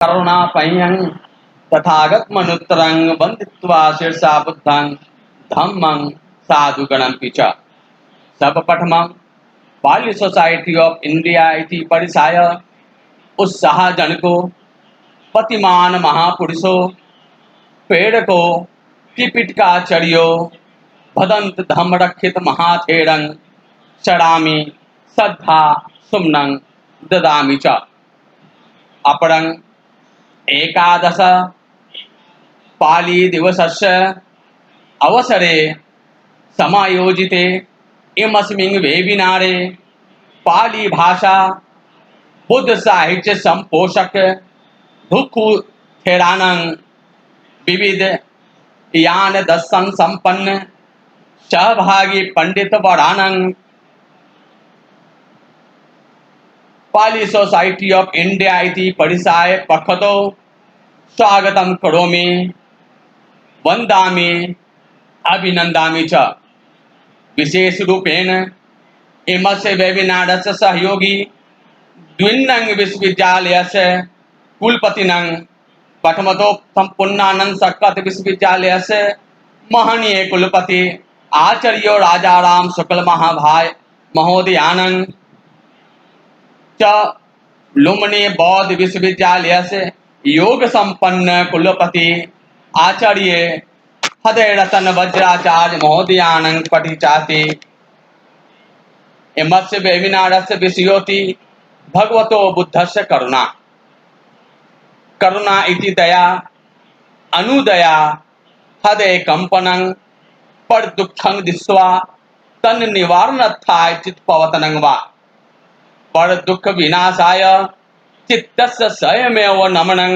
करुणापयं तथागत मनुत्तरं वन्दित्वा शीर्षा बुद्धं धम्मं साधुगणं च सर्वप्रथमं पाली सोसाइटी ऑफ इंडिया इति परिसाय उत्साहजनको पतिमान महापुरुषो प्रेरको त्रिपिटकाचार्यो भदंत धम्मरक्षित महाथेरं शरामि श्रद्धा सुमनं ददामि च अपरं एकादश पाली दिवसस्य अवसरे समायोजिते इमस्मिन् वेबिनारे पाली भाषा बुद्ध साहित्य संपोषक दुखु थेरानं विविध यान दर्शन संपन्न सहभागी पंडित वरानं पाली सोसाइटी ऑफ इंडिया इति परिसाय पक्षतो स्वागतं करोमि वन्दामि अभिनन्दामि च विशेष रूपेण इमस्य वेबिनारस्य सहयोगी द्विन्नं विश्वविद्यालयस्य कुलपतिनं प्रथमतो सम्पूर्णानंद सक्कत विश्वविद्यालयस्य महनीय कुलपति आचार्य राजाराम शुक्ल महाभाय महोदयानं च लुम्बिनी बौद्ध विश्वविद्यालयस्य योग संपन्न कुलपति आचार्य हृदय रतन वज्राचार्य महोदयानं पठिचाति इमस्य वेबिनारस्य विषयोति भगवतो बुद्धस्य करुणा करुणा इति दया अनुदया हृदय कंपनं पर दुःखं दिस्वा तन् निवारणार्थाय चित्पवतनं वा पर दुःख विनाशाय चित्तस्य स्वयमेव नमनं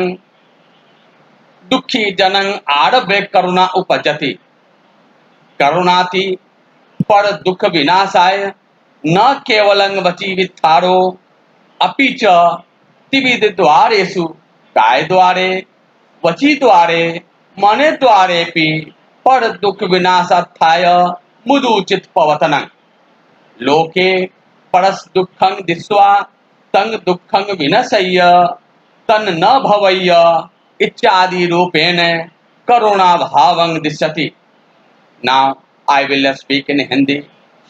दुःखी जनं आरभ्य करुणा उपजति करुणाति पर दुःख विनाशाय न केवलं वची वित्थारो अपि च त्रिविध द्वारेषु काय द्वारे वची द्वारे मने द्वारेपि पर दुःख विनाशार्थाय मुदुचित पवतनं लोके परस दुःखं दिस्वा तं दुःखं विनशय्य तन् न भवय्य इत्यादि रूपेण करुणा भावं दिशति। Now I will speak in Hindi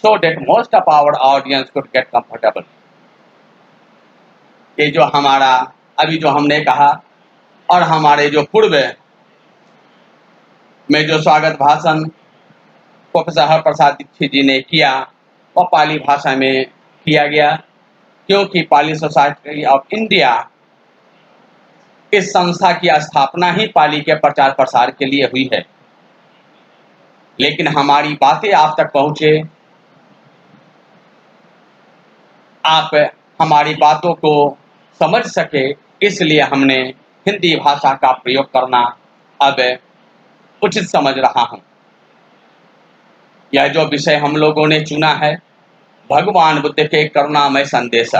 so that most of our audience could get comfortable. ये जो हमारा अभी जो हमने कहा और हमारे जो पूर्व में जो स्वागत भाषण प्रोफेसर हरप्रसाद दीक्षित जी ने किया वह पाली भाषा में किया गया, क्योंकि पाली सोसाइटी ऑफ इंडिया इस संस्था की स्थापना ही पाली के प्रचार प्रसार के लिए हुई है। लेकिन हमारी बातें आप तक पहुंचे, आप हमारी बातों को समझ सके, इसलिए हमने हिंदी भाषा का प्रयोग करना अब उचित समझ रहा हूं। यह जो विषय हम लोगों ने चुना है भगवान बुद्ध के करुणामय संदेश।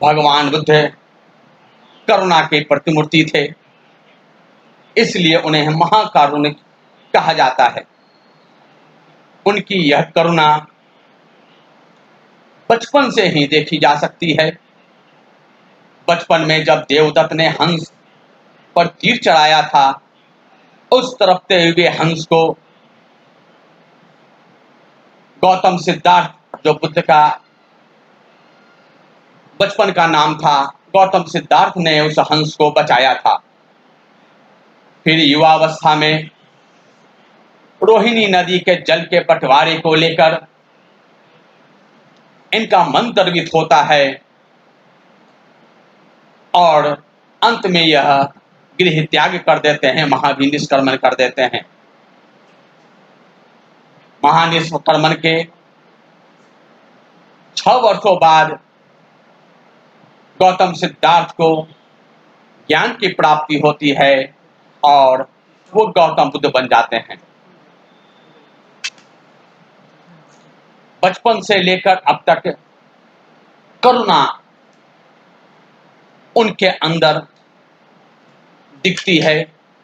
भगवान बुद्ध करुणा के प्रतिमूर्ति थे, इसलिए उन्हें महाकारुणिक कहा जाता है। उनकी यह करुणा बचपन से ही देखी जा सकती है। बचपन में जब देवदत्त ने हंस पर तीर चढ़ाया था, उस तरफते हुए हंस को गौतम सिद्धार्थ, जो बुद्ध का बचपन का नाम था, गौतम सिद्धार्थ ने उस हंस को बचाया था। फिर युवावस्था में रोहिणी नदी के जल के बंटवारे को लेकर इनका मन द्रवित होता है और अंत में यह गृह त्याग कर देते हैं, महानिष्क्रमण कर देते हैं। महानिष्क्रमण के 6 वर्षों बाद गौतम सिद्धार्थ को ज्ञान की प्राप्ति होती है और वो गौतम बुद्ध बन जाते हैं। बचपन से लेकर अब तक करुणा उनके अंदर दिखती है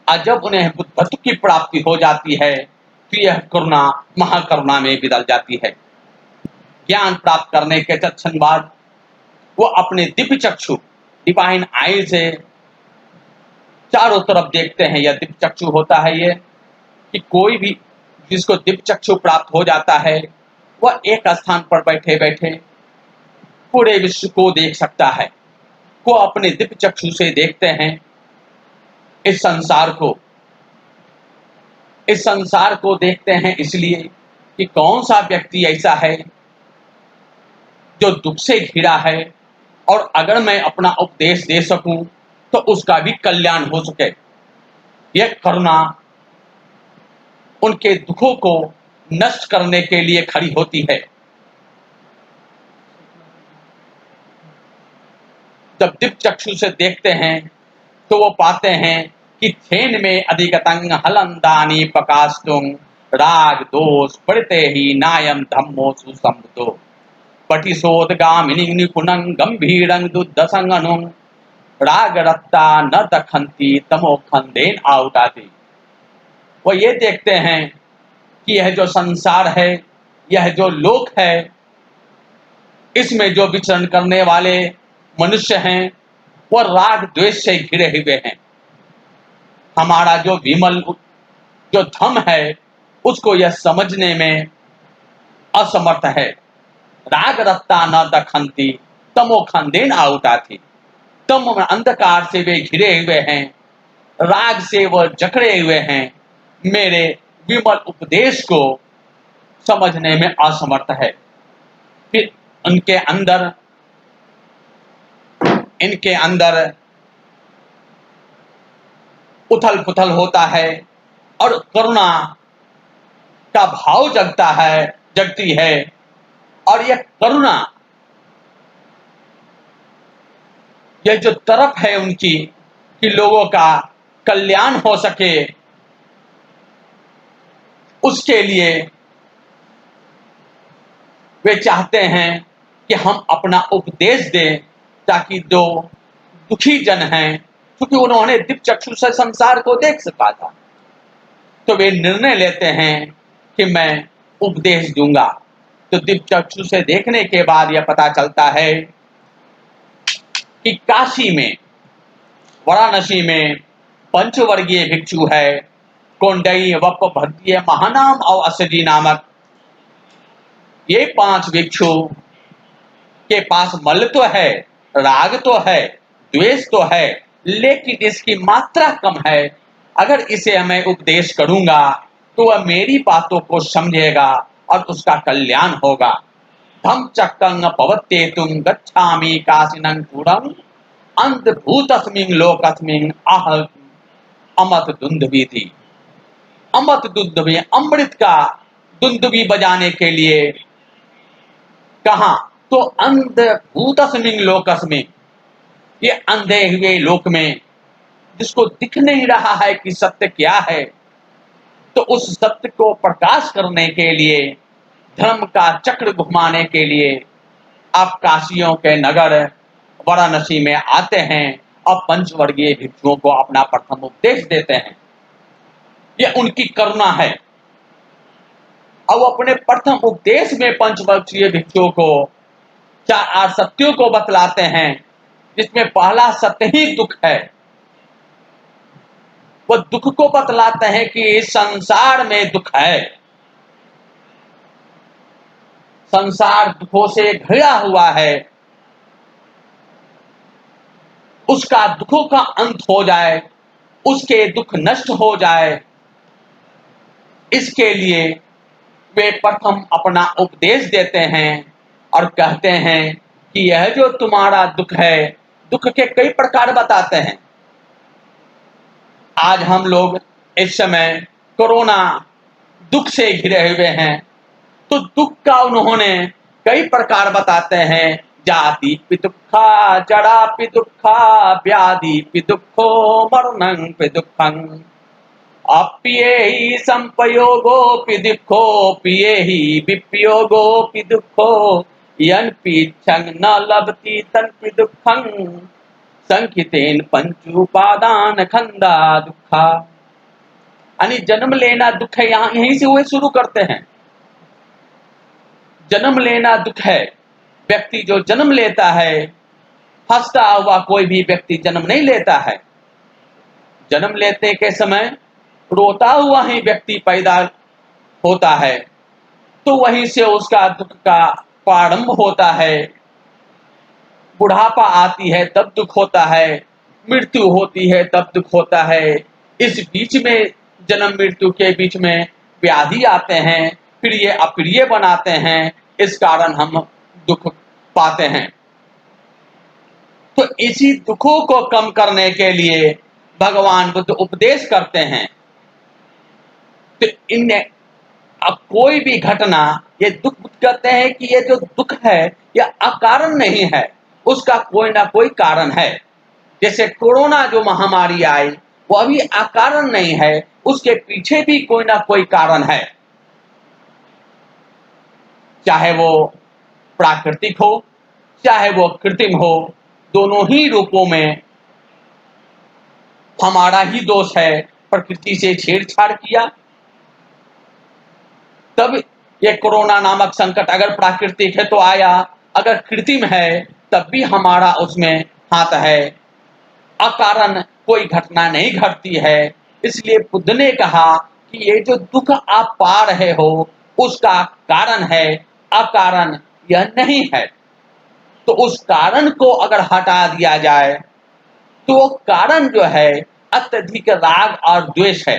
और जब उन्हें बुद्धत्व की प्राप्ति हो जाती है तो यह करुणा महाकरुणा में बदल जाती है। ज्ञान प्राप्त करने के तत्क्षण बाद वो अपने दिव्य चक्षु डिवाइन आई से चारों तरफ देखते हैं। यह दिव्य चक्षु होता है ये, कि कोई भी जिसको दिव्य चक्षु प्राप्त हो जाता है वह एक स्थान पर बैठे बैठे पूरे विश्व को देख सकता है। वो अपने दिव्य चक्षु से देखते हैं इस संसार को। इस संसार को देखते हैं इसलिए कि कौन सा व्यक्ति ऐसा है जो दुख से घिरा है, और अगर मैं अपना उपदेश दे सकूं तो उसका भी कल्याण हो सके। यह करुणा उनके दुखों को नष्ट करने के लिए खड़ी होती है। जब दिव्य चक्षु से देखते हैं तो वो पाते हैं कि थेन में अधिकतंग हलंदानी प्रकाशतुंग राग दोष पड़ते ही नायम धम्मो सुसंबुतो पटिशोदगामिनी निपुणं गंभीरं दुर्दसंगनुं राग रत्ता न दखंती तमो खंदेन आउटाती। वो ये देखते हैं कि यह जो संसार है, यह जो लोक है, इसमें जो विचरण करने वाले मनुष्य हैं वह राग द्वेष से घिरे हुए हैं। हमारा जो विमल जो धम है उसको यह समझने में असमर्थ है। राग रत्ता न दखंती तमो खंदेन आउटाती। तम अंधकार से वे घिरे हुए हैं, राग से वह जकड़े हुए हैं, मेरे विमल उपदेश को समझने में असमर्थ है। फिर इनके अंदर उथल पुथल होता है और करुणा का भाव जगती है। और यह करुणा, यह जो तरफ है उनकी कि लोगों का कल्याण हो सके, उसके लिए वे चाहते हैं कि हम अपना उपदेश दें, ताकि जो दुखी जन हैं, क्योंकि उन्होंने दिव्य चक्षु से संसार को देख सका था, तो वे निर्णय लेते हैं कि मैं उपदेश दूंगा। तो दिव्य चक्षु से देखने के बाद यह पता चलता है कि काशी में, वाराणसी में पंचवर्गीय भिक्षु है, कोंडई वप भद्य महानाम और असजी नामक। ये 5 भिक्षु के पास मल तो है, राग तो है, द्वेष तो है, लेकिन इसकी मात्रा कम है। अगर इसे मैं उपदेश करूंगा तो वह मेरी बातों को समझेगा और उसका कल्याण होगा। धम चक्कंग पवत्येतुं गच्छामि काशिनं पुरं अंधभूतस्मिं लोकस्मिं आह अमत दुंदुभि थी। अमत दुंदुभि, अमृत का दुंदुभि बजाने के लिए कहा तो अंधभूतस्मिं लोकस्मिं, ये अंधे हुए लोक में जिसको दिख नहीं रहा है कि सत्य क्या है, तो उस सत्य को प्रकाश करने के लिए, धर्म का चक्र घुमाने के लिए आप काशियों के नगर वाराणसी में आते हैं और पंचवर्गीय भिक्षुओं को अपना प्रथम उपदेश देते हैं। यह उनकी करुणा है। अब अपने प्रथम उपदेश में पंचवर्गीय भिक्षुओं को 4 सत्यों को बतलाते हैं, जिसमें पहला सत्य ही दुख है। वह दुख को बतलाते हैं कि इस संसार में दुख है, संसार दुखों से घिरा हुआ है, उसका दुखों का अंत हो जाए, उसके दुख नष्ट हो जाए, इसके लिए वे प्रथम अपना उपदेश देते हैं और कहते हैं कि यह जो तुम्हारा दुख है, दुख के कई प्रकार बताते हैं। आज हम लोग इस समय कोरोना दुख से घिरे हुए हैं, तो दुख का उन्होंने कई प्रकार बताते हैं। जाति पि दुखा, जड़ा पि दुखा, व्याधि पि दुखो, मरणं पि दुखं, अप्येहि संपयोगोऽपि दुःखो, प्येहि विपयोगोऽपि दुःखो, यन्पीच्छं न लभति तन्पि दुःखं, संकितेन पंचुपादान खंदा दुखा। यानी जन्म लेना दुख है, यहीं से वे शुरू करते हैं। जन्म लेना दुख है। व्यक्ति जो जन्म लेता है हंसता हुआ कोई भी व्यक्ति जन्म नहीं लेता है। जन्म लेते के समय रोता हुआ ही व्यक्ति पैदा होता है, तो वहीं से उसका दुख का प्रारंभ होता है। बुढ़ापा आती है तब दुख होता है, मृत्यु होती है तब दुख होता है। इस बीच में, जन्म मृत्यु के बीच में व्याधि आते हैं, फिर ये अप्रिय बनाते हैं, इस कारण हम दुख पाते हैं। तो इसी दुखों को कम करने के लिए भगवान बुद्ध उपदेश करते हैं। तो इन अब कोई भी घटना, ये दुख कहते हैं कि ये जो दुख है यह अकारण नहीं है, उसका कोई ना कोई कारण है। जैसे कोरोना जो महामारी आई, वो अभी अकारण नहीं है, उसके पीछे भी कोई ना कोई कारण है। चाहे वो प्राकृतिक हो, चाहे वो कृत्रिम हो, दोनों ही रूपों में हमारा ही दोष है। प्रकृति से छेड़छाड़ किया, तब ये कोरोना नामक संकट अगर प्राकृतिक है तो आया, अगर कृत्रिम है तब भी हमारा उसमें हाथ है। अकारण कोई घटना नहीं घटती है। इसलिए बुद्ध ने कहा कि ये जो दुख आप पा रहे हो उसका कारण है, अकारण यह नहीं है। तो उस कारण को अगर हटा दिया जाए तो वो कारण जो है अत्यधिक राग और द्वेष है।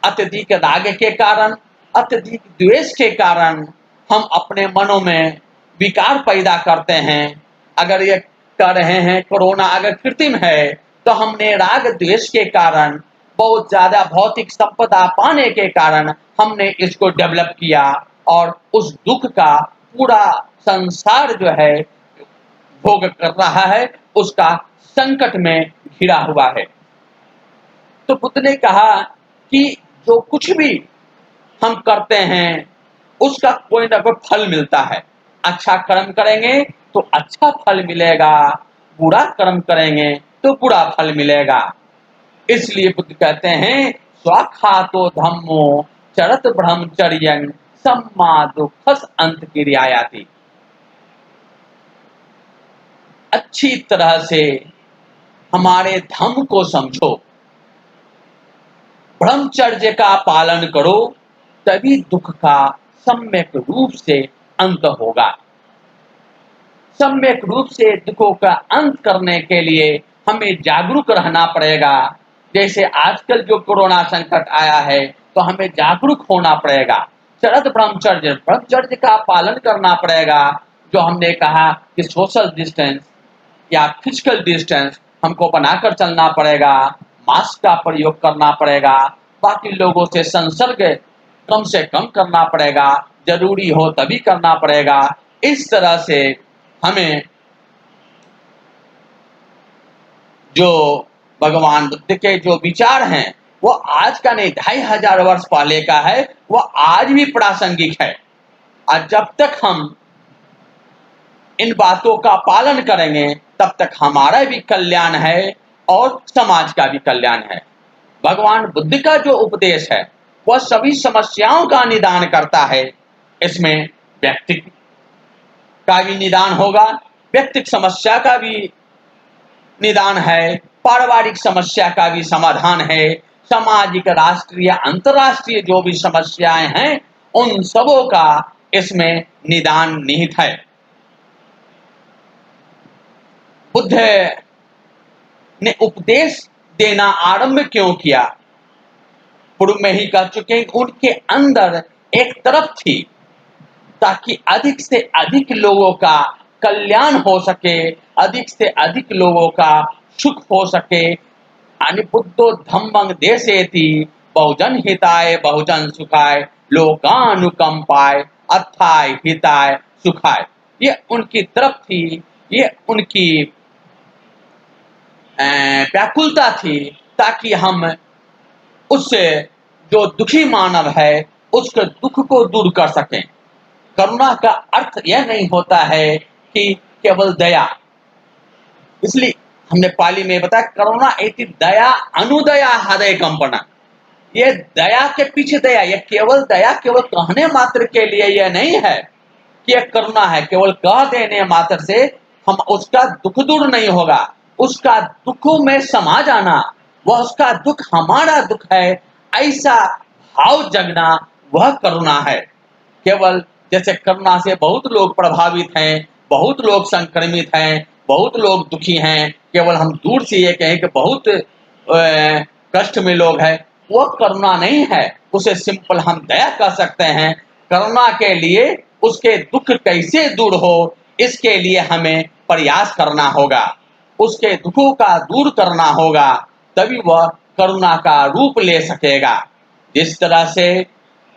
अत्यधिक राग के कारण, अत्यधिक द्वेष के कारण हम अपने मनों में विकार पैदा करते हैं। अगर ये कह रहे हैं कोरोना अगर कृत्रिम है, तो हमने राग द्वेष के कारण, बहुत ज्यादा भौतिक संपदा पाने के कारण हमने इसको डेवलप किया, और उस दुख का पूरा संसार जो है भोग कर रहा है, उसका संकट में घिरा हुआ है। तो बुद्ध ने कहा कि जो कुछ भी हम करते हैं उसका कोई ना कोई फल मिलता है। अच्छा कर्म करेंगे तो अच्छा फल मिलेगा, बुरा कर्म करेंगे तो बुरा फल मिलेगा। इसलिए बुद्ध कहते हैं स्वाखातो धम्मो चरत ब्रह्मचर्यं सम्मा दुखस अंत क्रियायाति। अच्छी तरह से हमारे धम्म को समझो, ब्रह्मचर्य का पालन करो, तभी दुख का सम्यक रूप से अंत होगा। सम्यक रूप से दुखों का अंत करने के लिए हमें जागरूक रहना पड़ेगा। जैसे आजकल जो कोरोना संकट आया है, तो हमें जागरूक होना पड़ेगा। शरद ब्रह्मचर्य, ब्रह्मचर्य का पालन करना पड़ेगा। जो हमने कहा कि सोशल डिस्टेंस या फिजिकल डिस्टेंस हमको बनाकर चलना पड़ेगा, मास्क का प्रयोग करना पड़ेगा, बाकी लोगों से संसर्ग कम से कम करना पड़ेगा, जरूरी हो तभी करना पड़ेगा। इस तरह से हमें जो भगवान बुद्ध के जो विचार हैं, वो आज का नहीं, 2500 वर्ष पहले का है, वो आज भी प्रासंगिक है। और जब तक हम इन बातों का पालन करेंगे तब तक हमारा भी कल्याण है और समाज का भी कल्याण है। भगवान बुद्ध का जो उपदेश है वह सभी समस्याओं का निदान करता है। इसमें व्यक्ति का भी निदान होगा, व्यक्तिगत समस्या का भी निदान है, पारिवारिक समस्या का भी समाधान है, सामाजिक, राष्ट्रीय, अंतर्राष्ट्रीय जो भी समस्याएं हैं उन सबों का इसमें निदान निहित है। बुद्ध ने उपदेश देना आरंभ क्यों किया? पूर्व में ही कह चुके हैं, उनके अंदर एक तरफ थी ताकि अधिक से अधिक लोगों का कल्याण हो सके, अधिक से अधिक लोगों का सुख हो सके। अनि बुद्धो धम्मं देशेति बहुजन हिताय बहुजन सुखाय लोकानुकंपाय अर्थाय हिताय सुखाय। ये उनकी तरफ थी, ये उनकी व्याकुलता थी, ताकि हम उससे जो दुखी मानव है उसके दुख को दूर कर सकें। करुणा का अर्थ यह नहीं होता है कि केवल दया, इसलिए हमने पाली में बताया करुणा इति दया अनुदया हृदय कंपना। ये दया के पीछे दया, ये केवल दया केवल कहने मात्र के लिए यह नहीं है कि यह करुणा है। केवल कह देने मात्र से हम उसका दुख दूर नहीं होगा, उसका दुख में समा जाना, वह उसका दुख हमारा दुख है, ऐसा भाव जगना, वह करुणा है। केवल जैसे करुणा से बहुत लोग प्रभावित हैं, बहुत लोग संक्रमित हैं, बहुत लोग दुखी हैं, केवल हम दूर से ये कहें कि बहुत कष्ट में लोग हैं, वो करुणा नहीं है। उसे सिंपल हम दया कर सकते हैं। करुणा के लिए उसके दुख कैसे दूर हो, इसके लिए हमें प्रयास करना होगा, उसके दुखों का दूर करना होगा, तभी वह करुणा का रूप ले सकेगा। जिस तरह से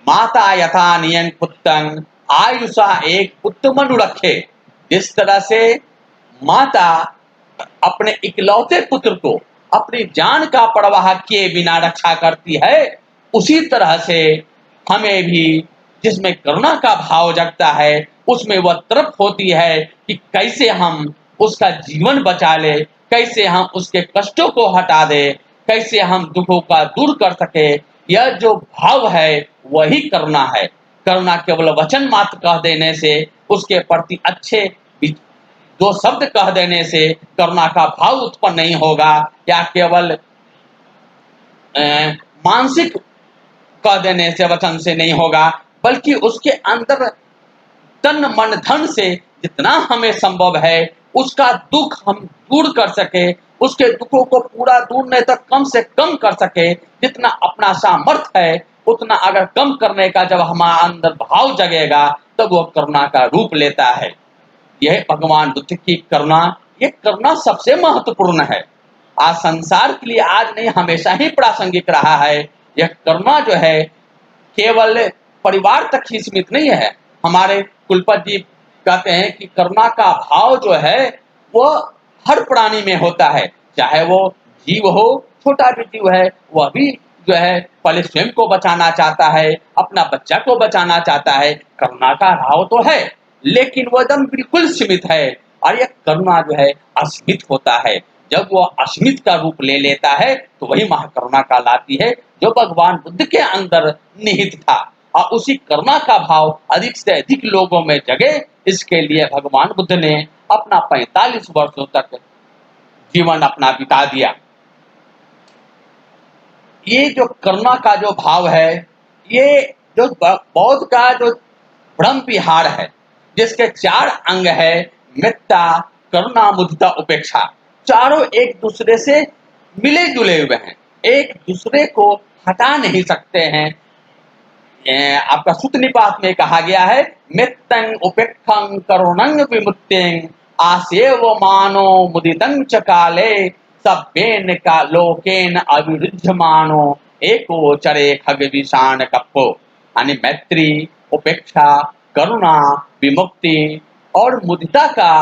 माता यथा नियं पुत्रं आयुषा एक पुत्र मनु रखे, जिस तरह से माता अपने इकलौते पुत्र को अपनी जान का परवाह किए बिना रक्षा करती है, उसी तरह से हमें भी जिसमें करुणा का भाव जगता है, उसमें वह तड़प होती है कि कैसे हम उसका जीवन बचा ले, कैसे हम उसके कष्टों को हटा दे, कैसे हम दुखों का दूर कर सके। यह जो भाव है वही करुणा है। करुणा केवल वचन मात्र कह देने से, उसके प्रति अच्छे दो शब्द कह देने से करुणा का भाव उत्पन्न नहीं होगा, या केवल मानसिक कह देने से, वचन से नहीं होगा, बल्कि उसके अंदर तन मन धन से जितना हमें संभव है उसका दुख हम दूर कर सके, उसके दुखों को पूरा दूर नहीं तो कम से कम कर सके, जितना अपना सामर्थ्य है उतना अगर कम करने का जब हमारे अंदर भाव जगेगा, तब वह करुणा का रूप लेता है। यह भगवान बुद्ध की करुणा, ये करुणा सबसे महत्वपूर्ण है। आज संसार के लिए आज नहीं, हमेशा ही प्रासंगिक रहा है। यह करुणा जो है केवल परिवार तक ही सीमित नहीं है। हमारे कुलपति जी कहते हैं कि करुणा का भाव जो है वो हर प्राणी में होता है, चाहे वो जीव हो, छोटा भी जीव है, वह भी जो है पहले स्वयं को बचाना चाहता है, अपना बच्चा को बचाना चाहता है। करुणा का भाव तो है, लेकिन वो एकदम बिल्कुल सीमित है। और यह करुणा जो है असीमित होता है। जब वो असीमित का रूप ले लेता है तो वही महाकरुणा कहलाती है, जो भगवान बुद्ध के अंदर निहित था। और उसी करुणा का भाव अधिक से अधिक लोगों में जगे, इसके लिए भगवान बुद्ध ने अपना 45 वर्षों तक जीवन अपना बिता दिया। ये जो करुणा का जो भाव है, ये जो बौद्ध का जो ब्रह्म विहार है, जिसके 4 अंग है, मेत्ता, करुणा, मुदिता, उपेक्षा, चारों एक दूसरे से मिले जुले हुए हैं, एक दूसरे को हटा नहीं सकते हैं। आपका सुत निपात में कहा गया है, मेत्तं उपेक्षं करुणं विमुक्तिं आसेव मानो मुदितं च काले सभ्येन का लोकेन अविरुध्यमानो एको चरे खग विषाण कप्पो। यानी मैत्री, उपेक्षा, करुणा, विमुक्ति और मुदिता का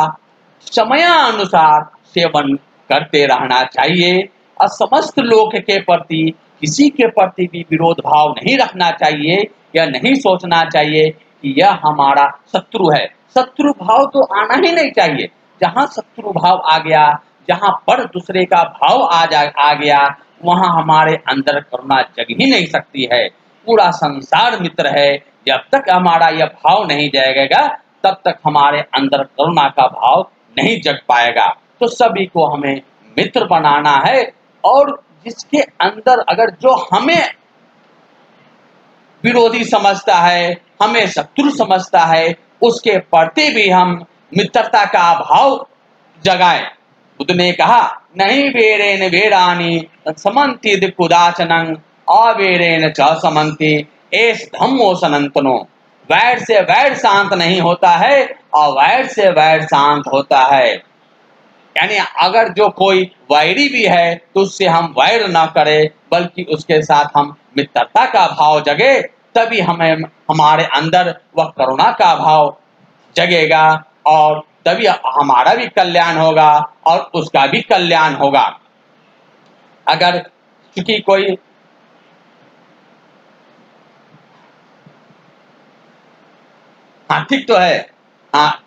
समयानुसार सेवन करते रहना चाहिए। और समस्त लोक के प्रति किसी के प्रति भी विरोध भाव नहीं रखना चाहिए, यह नहीं सोचना चाहिए कि यह हमारा शत्रु है। शत्रु भाव तो आना ही नहीं चाहिए। जहाँ शत्रु भाव आ गया, जहाँ पर दूसरे का भाव आ गया, वहाँ हमारे अंदर करुणा जग ही नहीं सकती है। पूरा संसार मित्र है, जब तक हमारा यह भाव नहीं जाएगा तब तक हमारे अंदर करुणा का भाव नहीं जग पाएगा। तो सभी को हमें मित्र बनाना है, और जिसके अंदर अगर जो हमें विरोधी समझता है, हमें शत्रु समझता है, उसके प्रति भी हम मित्रता का भाव जगाएं। बुद्ध ने कहा, नहीं वेरेन वेरानी समन्ति दिक्कुदाचनं अवेरेन च समन्ति एस धम्मो सनातनो। वैर से वैर शांत नहीं होता है, और वैर से वैर शांत होता है। यानी अगर जो कोई वैरी भी है तो उससे हम वैर ना करें, बल्कि उसके साथ हम मित्रता का भाव जगे, तभी हमें हमारे अंदर वह करुणा का भाव जगेगा, और तभी हमारा भी कल्याण होगा और उसका भी कल्याण होगा। अगर चूंकि कोई हाँ ठीक तो है, हाँ